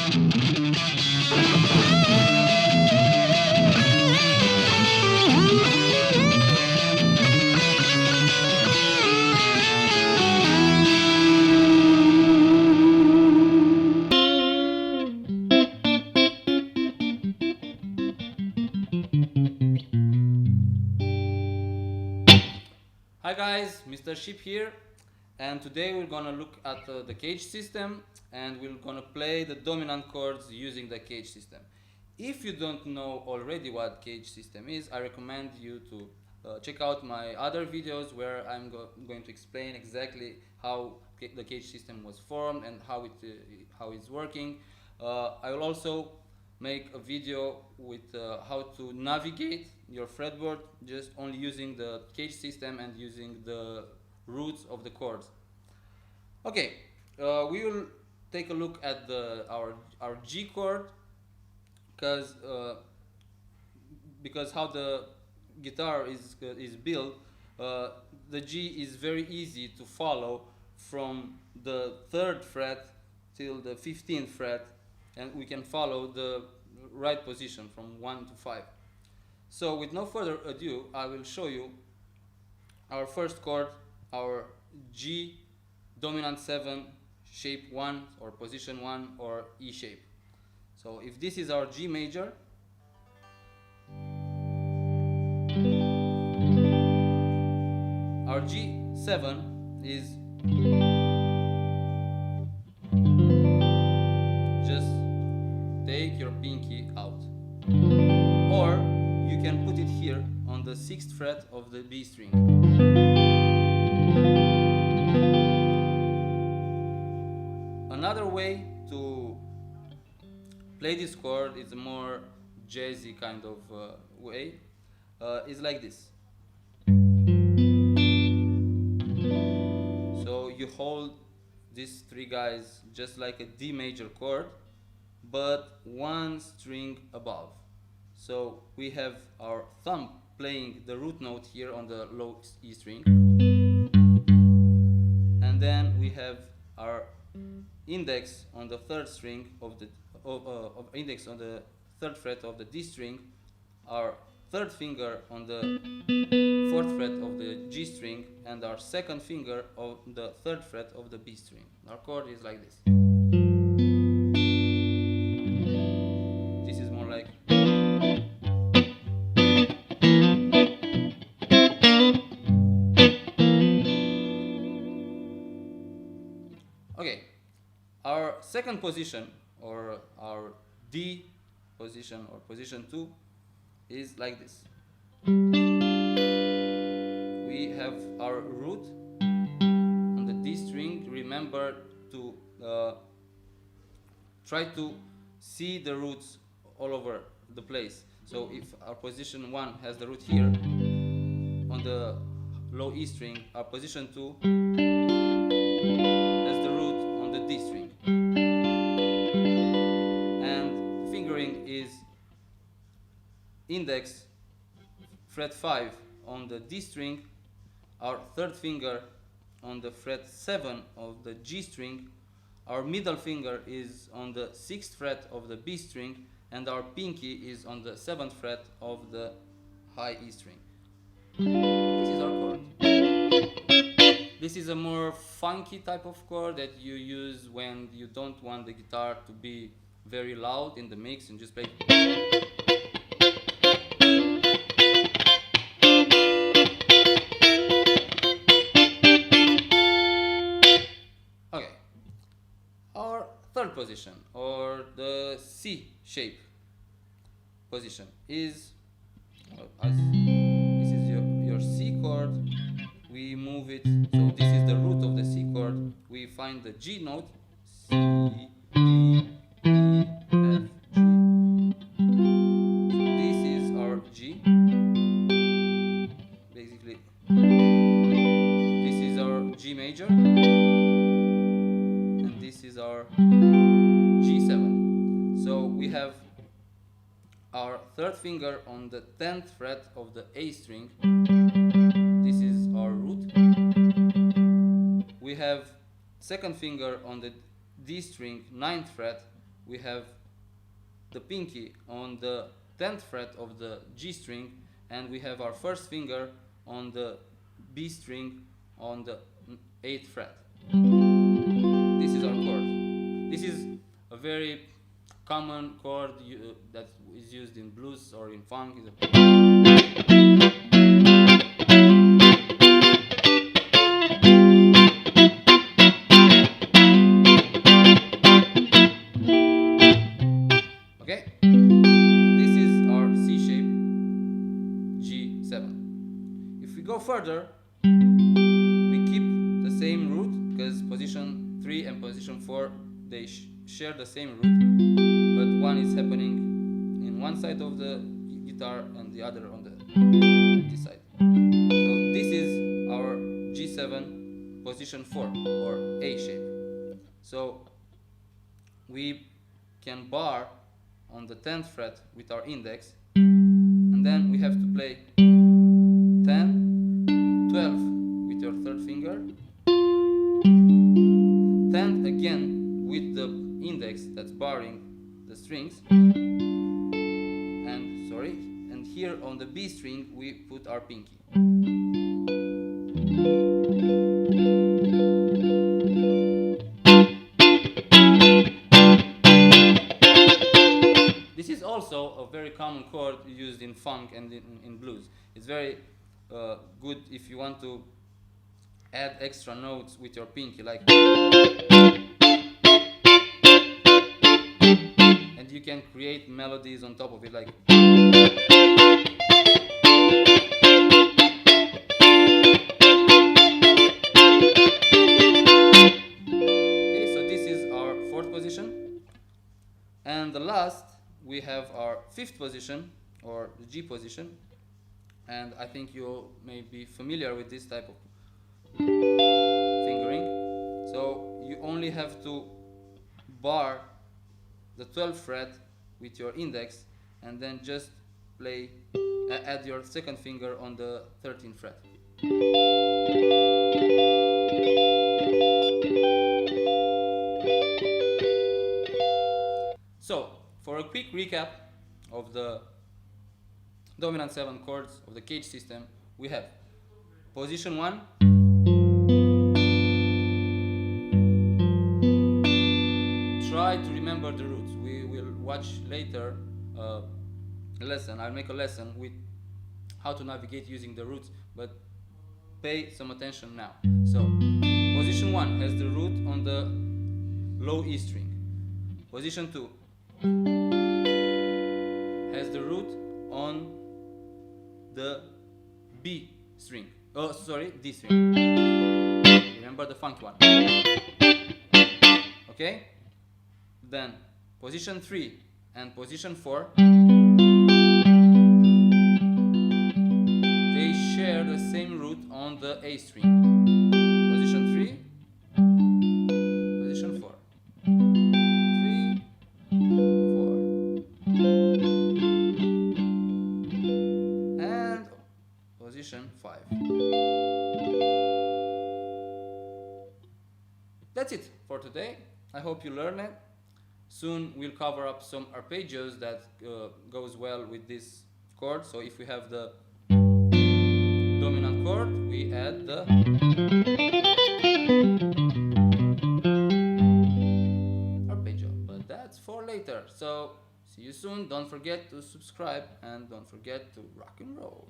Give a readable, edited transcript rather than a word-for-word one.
Hi guys, Mr. Ship here, and today we're gonna look at the CAGED system, and we're gonna play the dominant chords using the CAGED system. If you don't know already what CAGED system is, I recommend you to check out my other videos where I'm going to explain exactly how the CAGED system was formed and how it's working. I will also make a video with how to navigate your fretboard just only using the CAGED system and using the roots of the chords. Okay, we will take a look at our G chord because how the guitar is built. The G is very easy to follow from the 3rd fret till the 15th fret, and we can follow the right position from 1 to 5. So with no further ado, I will show you our first chord, our G dominant 7 shape 1 or position 1 or E shape. So if this is our G major, our G7 is just take your pinky out, or you can put it here on the 6th fret of the B string. Another way to play this chord is a more jazzy kind of way, is like this. So you hold these 3 guys just like a D major chord, but 1 string above. So we have our thumb playing the root note here on the low E string, and then we have our index on the 3rd string of the index on the 3rd fret of the D string, our 3rd finger on the 4th fret of the G string, and our 2nd finger on the 3rd fret of the B string. Our chord is like this. This is more like. Okay, our second position, or our D position or position 2, is like this. We have our root on the D string. Remember to try to see the roots all over the place. So if our position 1 has the root here on the low E string, our position 2 has the root on the D string. And fingering is index fret 5 on the D string, our 3rd finger on the fret 7 of the G string, our middle finger is on the 6th fret of the B string, and our pinky is on the 7th fret of the high E string. This is our chord. This is a more funky type of chord that you use when you don't want the guitar to be very loud in the mix, and just play. Okay, our 3rd position, or the C shape position, is as this is your C chord. We move it, so this is the root of the C chord. We find the G note, C, D, E, F, G. So this is our G. Basically, this is our G major, and this is our G7. So we have our 3rd finger on the 10th fret of the A string. This is our root. We have 2nd finger on the D string, 9th fret. we have the pinky on the 10th fret of the G string, and we have our first finger on the B string on the 8th fret. This is our chord. This is a very common chord that is used in blues or in funk. Okay, this is our C shape G7. If we go further, we keep the same root because position 3 and position 4 they share the same root, but one is happening in one side of the guitar and the other on this side. So this is our G7 position 4 or A shape. So we can bar on the 10th fret with our index, and then we have to play 10, 12 with your third finger, 10 again with the index that's barring the strings, and here on the B string we put our pinky. This is also a very common chord used in funk and in blues. It's very good if you want to add extra notes with your pinky, like, and you can create melodies on top of it, like. Okay, so this is our 4th position, and the last we have our 5th position or the G position, and I think you may be familiar with this type of fingering. So you only have to bar the 12th fret with your index and then just play, add your second finger on the 13th fret. So for a quick recap of the dominant 7 chords of the CAGED system, we have position 1, try to remember the roots. We will watch later a lesson. I'll make a lesson with how to navigate using the roots, but pay some attention now. So position 1 has the root on the low E string. Position 2 has the root on the B string. Oh, sorry, D string. Remember the funky one. Okay? Then position 3 and position 4, they share the same root on the A string. Position 3, position 4. 3, 4. And position 5. That's it for today. I hope you learned it. Soon we'll cover up some arpeggios that goes well with this chord. So if we have the dominant chord, we add the arpeggio. But that's for later. So see you soon. Don't forget to subscribe and don't forget to rock and roll.